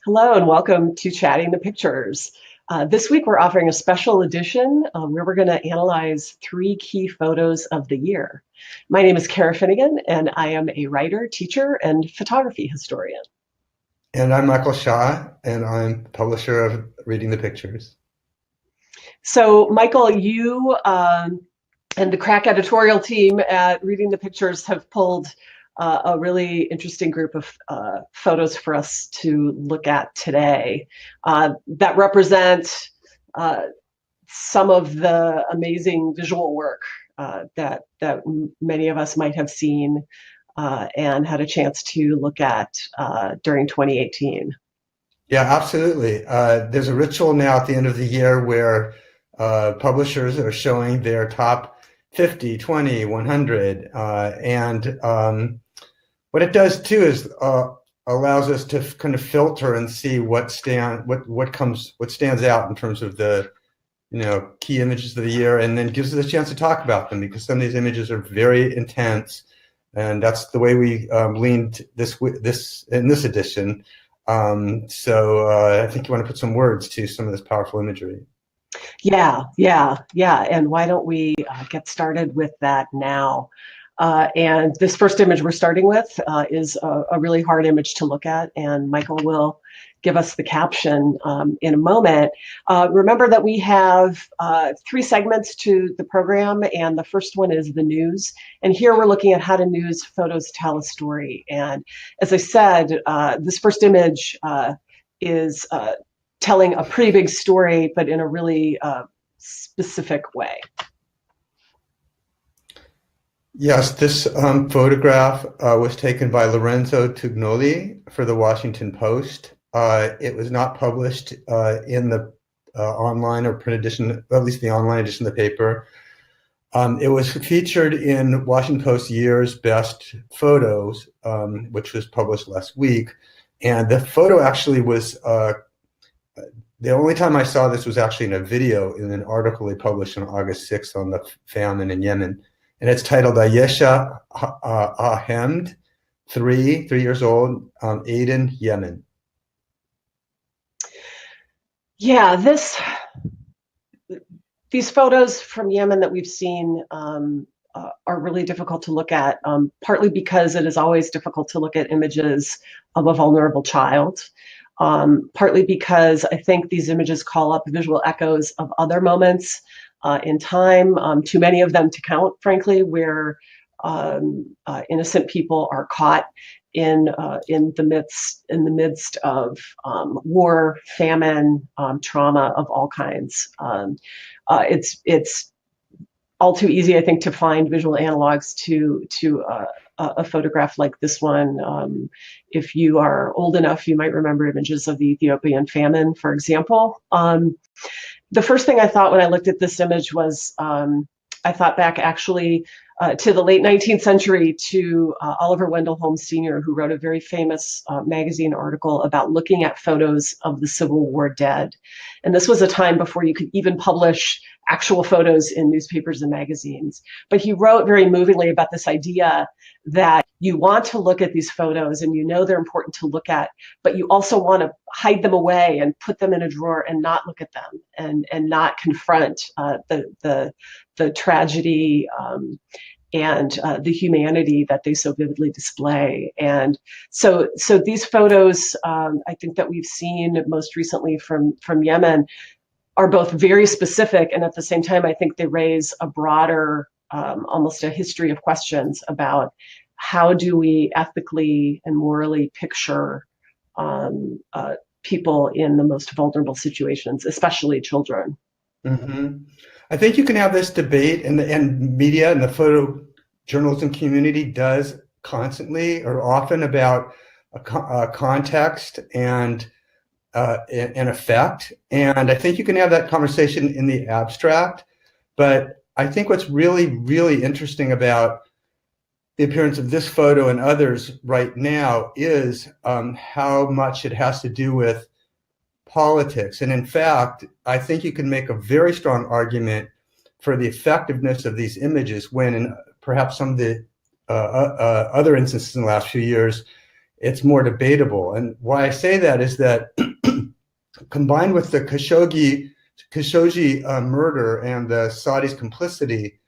Hello and welcome to Chatting the Pictures. This week we're offering a special edition where we're going to analyze three key photos of the year. My name is Cara Finnegan and I am a writer, teacher, and photography historian. And I'm Michael Shaw, and I'm publisher of Reading the Pictures. So Michael, you and the crack editorial team at Reading the Pictures have pulled a really interesting group of photos for us to look at today that represent some of the amazing visual work that many of us might have seen and had a chance to look at during 2018. Yeah, absolutely. There's a ritual now at the end of the year where publishers are showing their top 50, 20, 100, and what it does too is allows us to kind of filter and see what stands out in terms of the key images of the year, and then gives us a chance to talk about them because some of these images are very intense, and that's the way we leaned this in this edition. So I think you want to put some words to some of this powerful imagery. Yeah. And why don't we get started with that now? And this first image we're starting with is a really hard image to look at, and Michael will give us the caption in a moment. Remember that we have three segments to the program, and the first one is the news. And here we're looking at how to use photos tell a story. And as I said, this first image is telling a pretty big story, but in a really specific way. Yes, this photograph was taken by Lorenzo Tugnoli for the Washington Post. It was not published in the online or print edition, at least the online edition of the paper. It was featured in Washington Post Year's Best Photos, which was published last week. And the photo actually was, the only time I saw this was actually in a video in an article they published on August 6th on the famine in Yemen. And it's titled Ayesha Ahmed, 3 years old, Aden, Yemen. Yeah, these photos from Yemen that we've seen are really difficult to look at, partly because it is always difficult to look at images of a vulnerable child, partly because I think these images call up visual echoes of other moments in time, too many of them to count, frankly, where innocent people are caught in the midst of war, famine, trauma of all kinds. It's all too easy, I think, to find visual analogs to a photograph like this one. If you are old enough, you might remember images of the Ethiopian famine, for example. The first thing I thought when I looked at this image was I thought back actually to the late 19th century to Oliver Wendell Holmes Sr., who wrote a very famous magazine article about looking at photos of the Civil War dead. And this was a time before you could even publish actual photos in newspapers and magazines. But he wrote very movingly about this idea that you want to look at these photos and you know they're important to look at, but you also want to hide them away and put them in a drawer and not look at them and not confront the tragedy and the humanity that they so vividly display. And so these photos, I think that we've seen most recently from Yemen, are both very specific, and at the same time, I think they raise a broader, almost a history of questions about how do we ethically and morally picture people in the most vulnerable situations, especially children. Mm-hmm. I think you can have this debate, and media and the photojournalism community does constantly or often about context and effect. And I think you can have that conversation in the abstract. But I think what's really, really interesting about the appearance of this photo and others right now is how much it has to do with politics. And in fact, I think you can make a very strong argument for the effectiveness of these images when in perhaps some of the other instances in the last few years, it's more debatable. And why I say that is that combined with the Khashoggi murder and the Saudis' complicity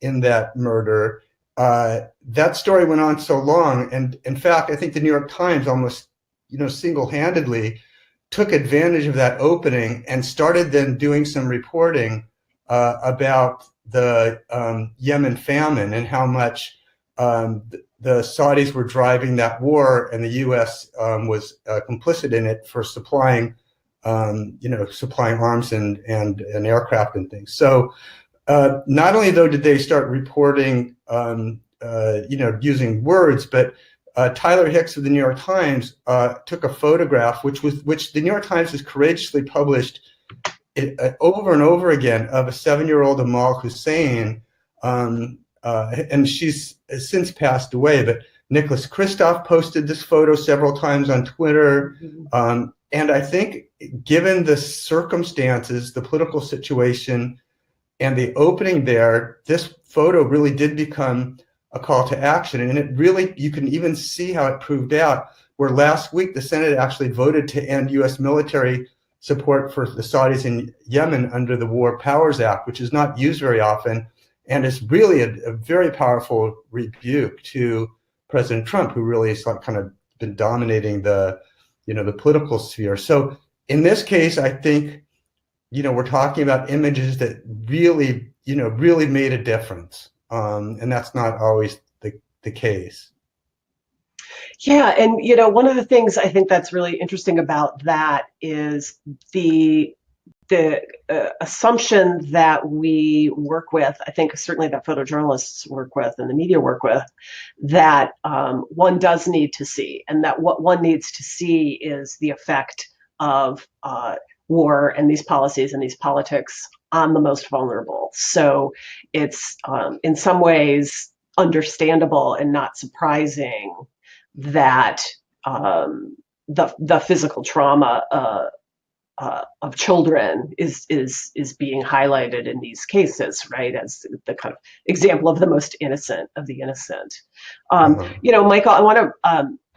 in that murder, that story went on so long. And in fact, I think the New York Times almost, single-handedly took advantage of that opening and started then doing some reporting about the Yemen famine and how much the Saudis were driving that war, and the U.S. Was complicit in it for supplying arms and aircraft and things. So not only though did they start reporting, using words, but Tyler Hicks of the New York Times took a photograph, which the New York Times has courageously published over and over again, of a 7-year-old Amal Hussein, and she's since passed away. But Nicholas Kristof posted this photo several times on Twitter, and I think, given the circumstances, the political situation, and the opening there, this photo really did become a call to action. And it really, you can even see how it proved out, where last week the Senate actually voted to end U.S. military support for the Saudis in Yemen under the War Powers Act, which is not used very often, and is really a very powerful rebuke to President Trump, who really has kind of been dominating the political sphere. So in this case, I think, we're talking about images that really made a difference. And that's not always the case. Yeah, and one of the things I think that's really interesting about that is the assumption that we work with. I think certainly that photojournalists work with and the media work with, that one does need to see, and that what one needs to see is the effect of war and these policies and these politics on the most vulnerable. So it's in some ways understandable and not surprising that the physical trauma of children is being highlighted in these cases, right, as the kind of example of the most innocent of the innocent. Michael,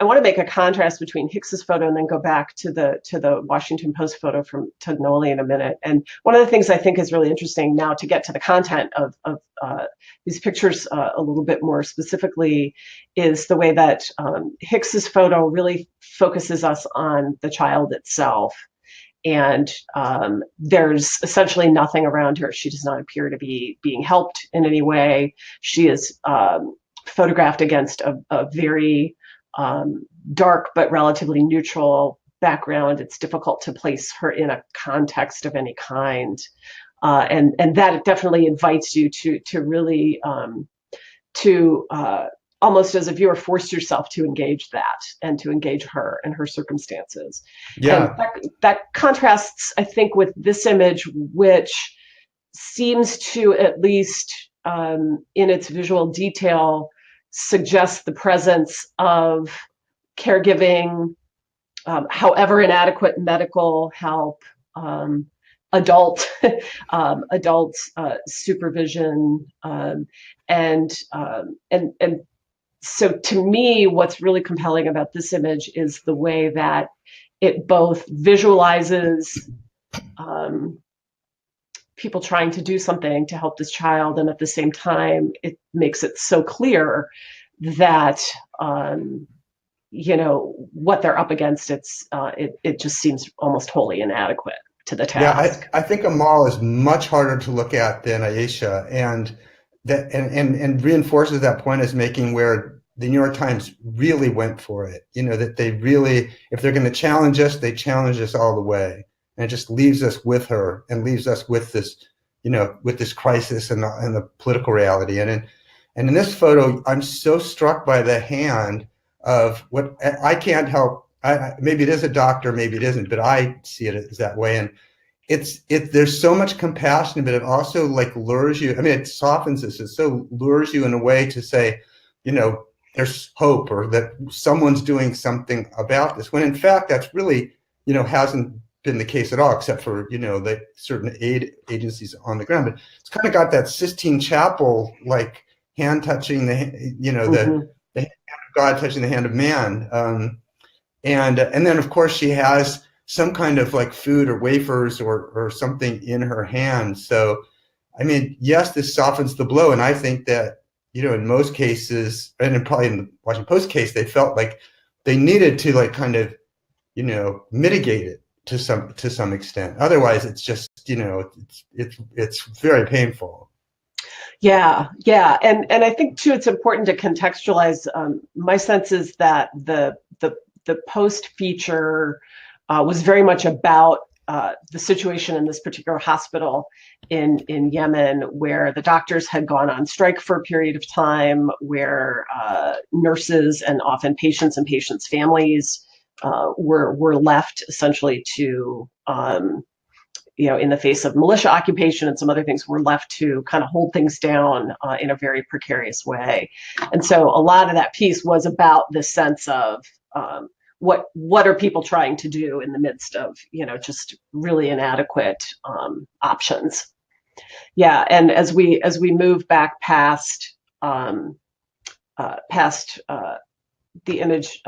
I want to make a contrast between Hicks's photo and then go back to the Washington Post photo from Tugnoli in a minute. And one of the things I think is really interesting now, to get to the content of these pictures a little bit more specifically, is the way that Hicks's photo really focuses us on the child itself. And there's essentially nothing around her. She does not appear to be being helped in any way. She is photographed against a very dark but relatively neutral background. It's difficult to place her in a context of any kind. And that definitely invites you to really almost as a viewer, force yourself to engage that and to engage her and her circumstances. Yeah. And that contrasts, I think, with this image, which seems to, at least in its visual detail, suggest the presence of caregiving, however inadequate medical help, adult supervision, and so to me, what's really compelling about this image is the way that it both visualizes people trying to do something to help this child, and at the same time, it makes it so clear that what they're up against. It just seems almost wholly inadequate to the task. Yeah, I think Amal is much harder to look at than Aisha, and that and reinforces that point is making, where the New York Times really went for it. That they really, if they're going to challenge us, they challenge us all the way, and it just leaves us with her and leaves us with this, with this crisis and the political reality. And in this photo, I'm so struck by the hand of what I can't help. Maybe it is a doctor, maybe it isn't, but I see it as that way. And there's so much compassion, but it also lures you. I mean, it softens us. It so lures you in a way to say, there's hope, or that someone's doing something about this. When in fact, that's really, hasn't been the case at all, except for, the certain aid agencies on the ground. But it's kind of got that Sistine Chapel, hand touching the hand of God touching the hand of man. And then of course she has some kind of like food or wafers or something in her hand. So, I mean, yes, this softens the blow. And I think that, in most cases, and probably in the Washington Post case, they felt like they needed to like kind of, mitigate it to some extent. Otherwise, it's just, it's very painful. Yeah, yeah, and I think too, it's important to contextualize. My sense is that the Post feature was very much about the situation in this particular hospital in Yemen, where the doctors had gone on strike for a period of time, where nurses and often patients and patients' families were left essentially to, in the face of militia occupation and some other things, were left to kind of hold things down in a very precarious way. And so a lot of that piece was about this sense of what are people trying to do in the midst of, just really inadequate options. Yeah, and as we move back past the image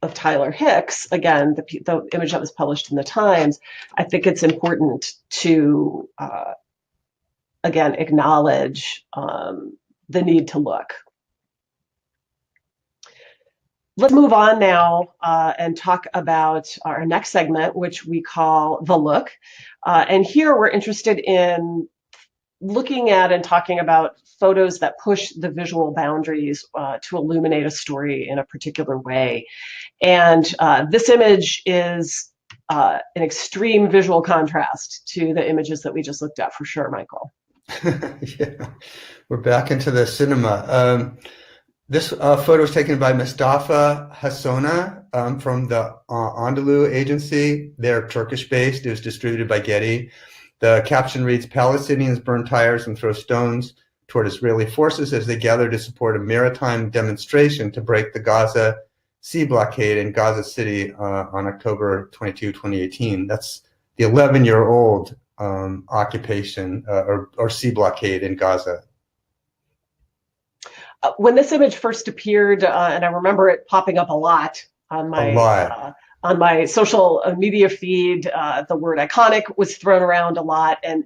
of Tyler Hicks, again, the image that was published in the Times, I think it's important to again acknowledge the need to look. Let's move on now and talk about our next segment, which we call The Look. And here we're interested in looking at and talking about photos that push the visual boundaries to illuminate a story in a particular way. And this image is an extreme visual contrast to the images that we just looked at, for sure, Michael. Yeah, we're back into the cinema. This photo was taken by Mustafa Hassona from the Anadolu agency. They're Turkish-based. It was distributed by Getty. The caption reads, "Palestinians burn tires and throw stones toward Israeli forces as they gather to support a maritime demonstration to break the Gaza sea blockade in Gaza City on October 22, 2018. That's the 11-year-old occupation or sea blockade in Gaza. When this image first appeared, and I remember it popping up a lot on my social media feed, the word iconic was thrown around a lot, and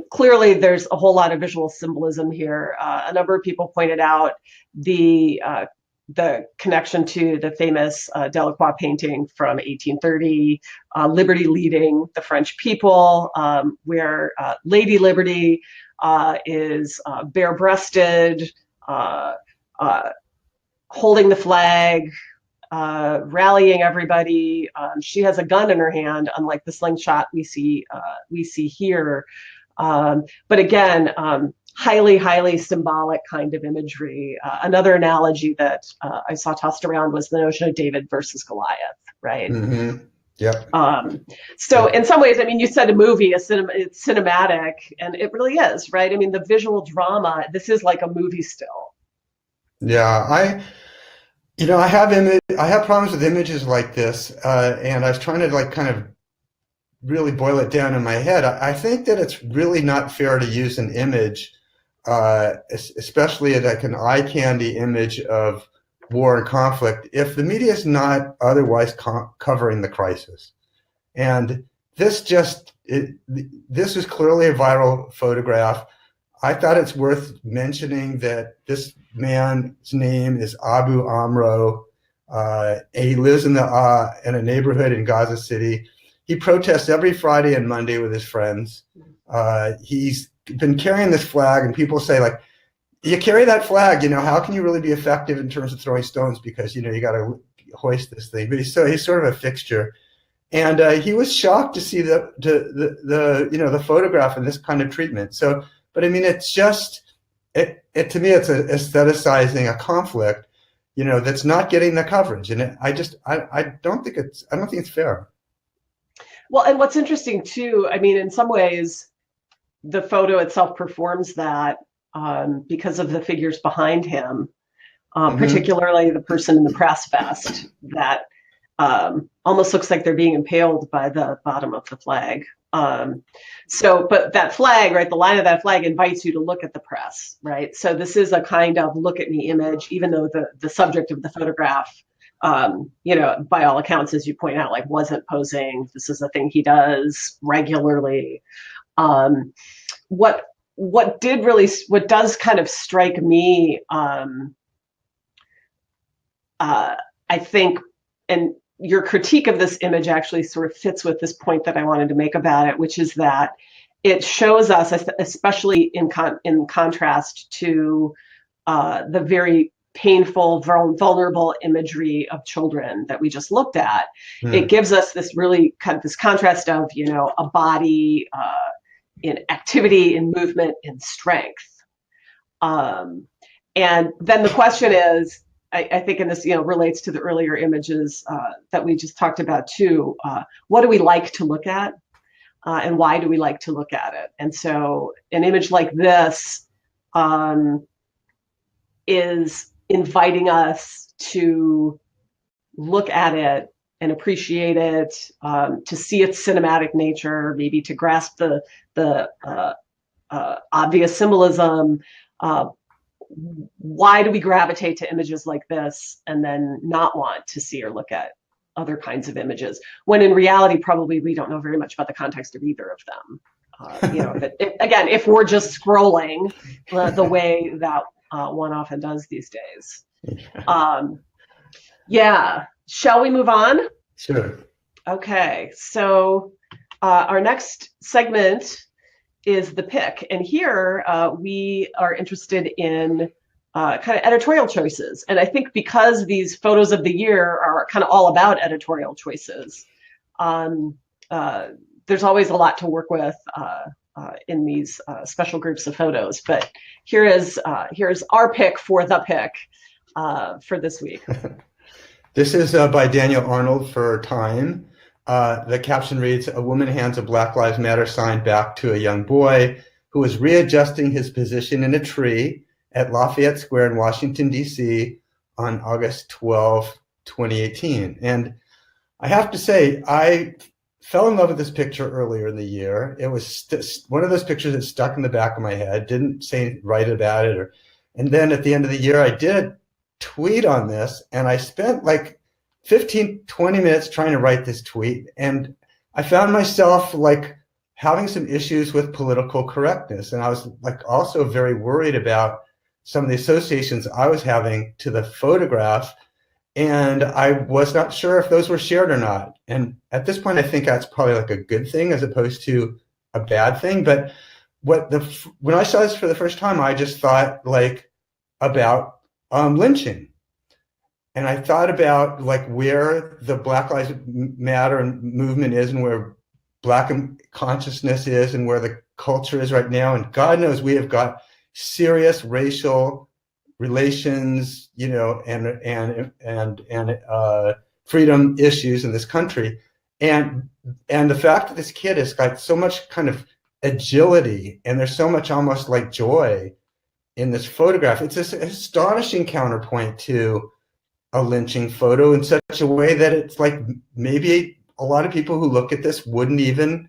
clearly there's a whole lot of visual symbolism here. A number of people pointed out the connection to the famous Delacroix painting from 1830, Liberty Leading the French People, where Lady Liberty is bare-breasted, holding the flag, rallying everybody. She has a gun in her hand, unlike the slingshot we see here. But again, highly symbolic kind of imagery. Another analogy that I saw tossed around was the notion of David versus Goliath, right? Mm-hmm. Yeah. So in some ways, I mean, you said a movie, it's cinematic, and it really is, right? I mean, the visual drama, this is like a movie still. Yeah, I have problems with images like this, and I was trying to like kind of really boil it down in my head. I think that it's really not fair to use an image, especially like an eye candy image of war and conflict, if the media is not otherwise covering the crisis. And this was clearly a viral photograph. I thought it's worth mentioning that this man's name is Abu Amro. He lives in a neighborhood in Gaza City. He protests every Friday and Monday with his friends. He's been carrying this flag, and people say, like, you carry that flag, how can you really be effective in terms of throwing stones? Because, you got to hoist this thing. But he's sort of a fixture. And he was shocked to see the photograph and this kind of treatment. So, but I mean, it's just, to me, it's aestheticizing a conflict, that's not getting the coverage. And I don't think it's fair. Well, and what's interesting too, I mean, in some ways, the photo itself performs that because of the figures behind him, particularly the person in the press vest that almost looks like they're being impaled by the bottom of the flag. But that flag, right, the line of that flag invites you to look at the press, right? So this is a kind of look at me image, even though the subject of the photograph, by all accounts, as you point out, like wasn't posing. This is a thing he does regularly. What does kind of strike me, I think, and your critique of this image actually sort of fits with this point that I wanted to make about it, which is that it shows us, especially in contrast to the very painful, vulnerable imagery of children that we just looked at. It gives us this really kind of this contrast of, a body in activity, in movement, in strength. And then the question is, I think, and this relates to the earlier images that we just talked about too. What do we like to look at, and why do we like to look at it? And so, an image like this is inviting us to look at it and appreciate it, to see its cinematic nature, maybe to grasp the obvious symbolism. Why do we gravitate to images like this and then not want to see or look at other kinds of images, when in reality probably we don't know very much about the context of either of them? If we're just scrolling the way that one often does these days. Shall we move on? Sure. Okay, so our next segment is the pick, and here we are interested in kind of editorial choices. And I think because these photos of the year are kind of all about editorial choices, there's always a lot to work with in these special groups of photos. But here's our pick for the pick for this week. This is by Daniel Arnold for Time. The caption reads, "A woman hands a Black Lives Matter sign back to a young boy who was readjusting his position in a tree at Lafayette Square in Washington, D.C. on August 12, 2018. And I have to say, I fell in love with this picture earlier in the year. It was one of those pictures that stuck in the back of my head, didn't write about it. And then at the end of the year, I did tweet on this, and I spent like 15, 20 minutes trying to write this tweet. And I found myself like having some issues with political correctness. And I was like also very worried about some of the associations I was having to the photograph. And I was not sure if those were shared or not. And at this point, I think that's probably like a good thing as opposed to a bad thing. But when I saw this for the first time, I just thought like about lynching. And I thought about like where the Black Lives Matter movement is and where Black consciousness is and where the culture is right now. And God knows we have got serious racial relations, and freedom issues in this country. And the fact that this kid has got so much kind of agility and there's so much almost like joy in this photograph, it's this astonishing counterpoint to a lynching photo in such a way that it's like maybe a lot of people who look at this wouldn't even,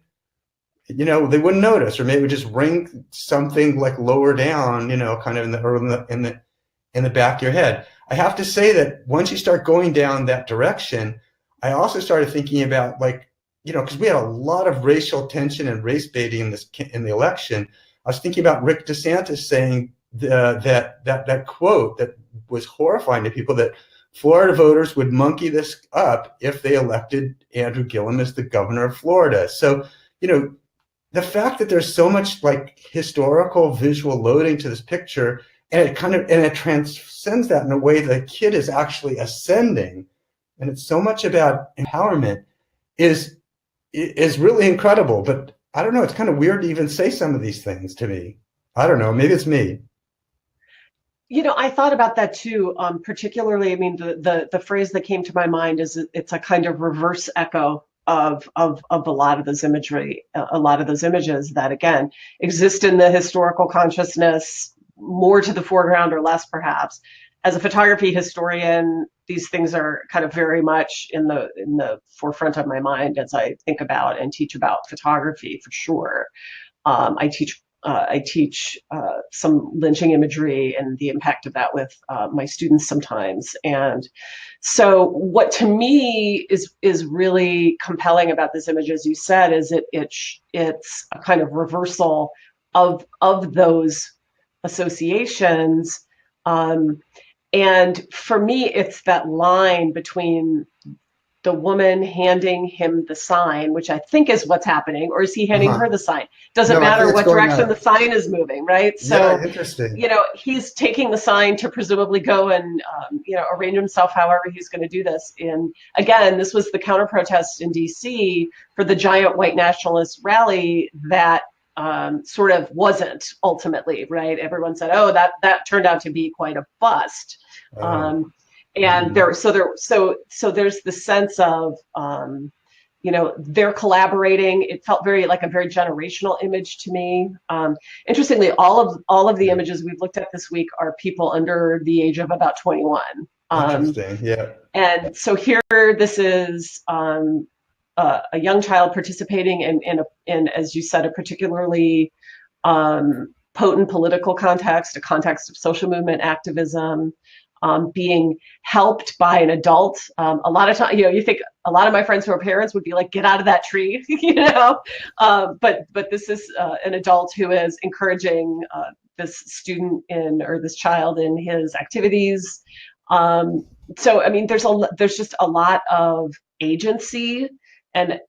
they wouldn't notice, or maybe just ring something like lower down, kind of in the back of your head. I have to say that once you start going down that direction, I also started thinking about like, because we had a lot of racial tension and race baiting in the election. I was thinking about Rick DeSantis saying that quote that was horrifying to people, that Florida voters would monkey this up if they elected Andrew Gillum as the governor of Florida. So, the fact that there's so much like historical visual loading to this picture, and it transcends that in a way the kid is actually ascending, and it's so much about empowerment, is really incredible. But I don't know, it's kind of weird to even say some of these things to me. I don't know, maybe it's me. I thought about that too, particularly, I mean, the phrase that came to my mind is it's a kind of reverse echo of a lot of those images that, again, exist in the historical consciousness, more to the foreground or less perhaps, as a photography historian, these things are kind of very much in the forefront of my mind as I think about and teach about photography, for sure. I teach some lynching imagery and the impact of that with my students sometimes. And so, what to me is really compelling about this image, as you said, is it's a kind of reversal of those associations. And for me, it's that line between the woman handing him the sign, which I think is what's happening, or is he handing her the sign? Doesn't No, I think matter it's what going direction up. the sign is moving, right? Yeah, So, interesting. he's taking the sign to presumably go and, arrange himself however he's going to do this. And again, this was the counter protest in DC for the giant white nationalist rally that sort of wasn't ultimately, right? Everyone said, oh, that turned out to be quite a bust. And there's the sense of, they're collaborating. It felt very like a very generational image to me. Interestingly, all of the images we've looked at this week are people under the age of about 21. Interesting. Yeah. And so here, this is a young child participating in, as you said, a particularly potent political context, a context of social movement activism, being helped by an adult. A lot of time, you think a lot of my friends who are parents would be like, "Get out of that tree," But this is an adult who is encouraging this student or this child in his activities. So I mean, there's just a lot of agency and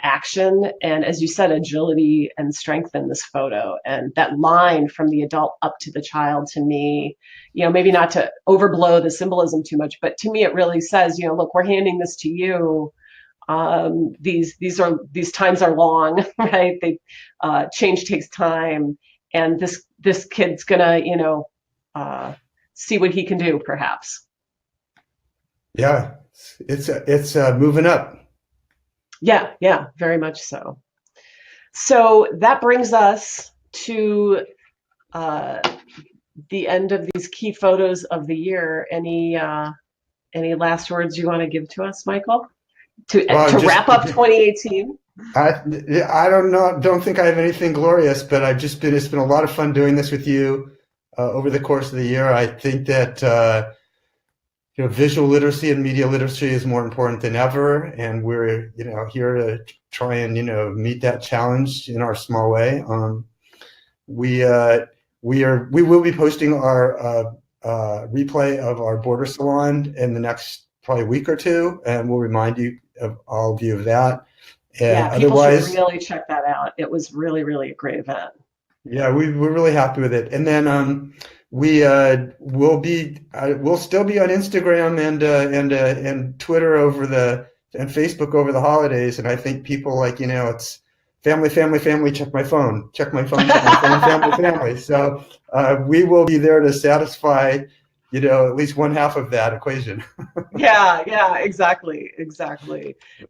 action, and as you said, agility and strength in this photo. And that line from the adult up to the child, to me, maybe not to overblow the symbolism too much, but to me it really says, look, we're handing this to you. These times are long, right? Change takes time, and this kid's gonna see what he can do, perhaps. Yeah, it's moving up. Yeah, very much so. So that brings us to the end of these key photos of the year. Any last words you want to give to us, Michael, to wrap up 2018? I don't think I have anything glorious, but it's been a lot of fun doing this with you over the course of the year. I think that visual literacy and media literacy is more important than ever, and we're here to try and meet that challenge in our small way. We will be posting our replay of our border salon in the next probably week or two, and we'll remind all of you of that. And yeah, people should really check that out. It was really, really a great event. Yeah, we're really happy with it. And then we'll still be on Instagram and Twitter and Facebook over the holidays. And I think people it's family, check my phone, check my phone, family. So we will be there to satisfy at least one half of that equation. Yeah, exactly.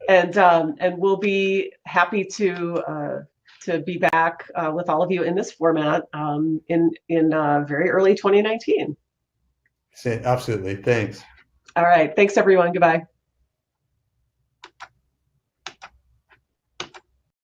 And we'll be happy to be back with all of you in this format in very early 2019. Absolutely. Thanks. All right. Thanks, everyone. Goodbye.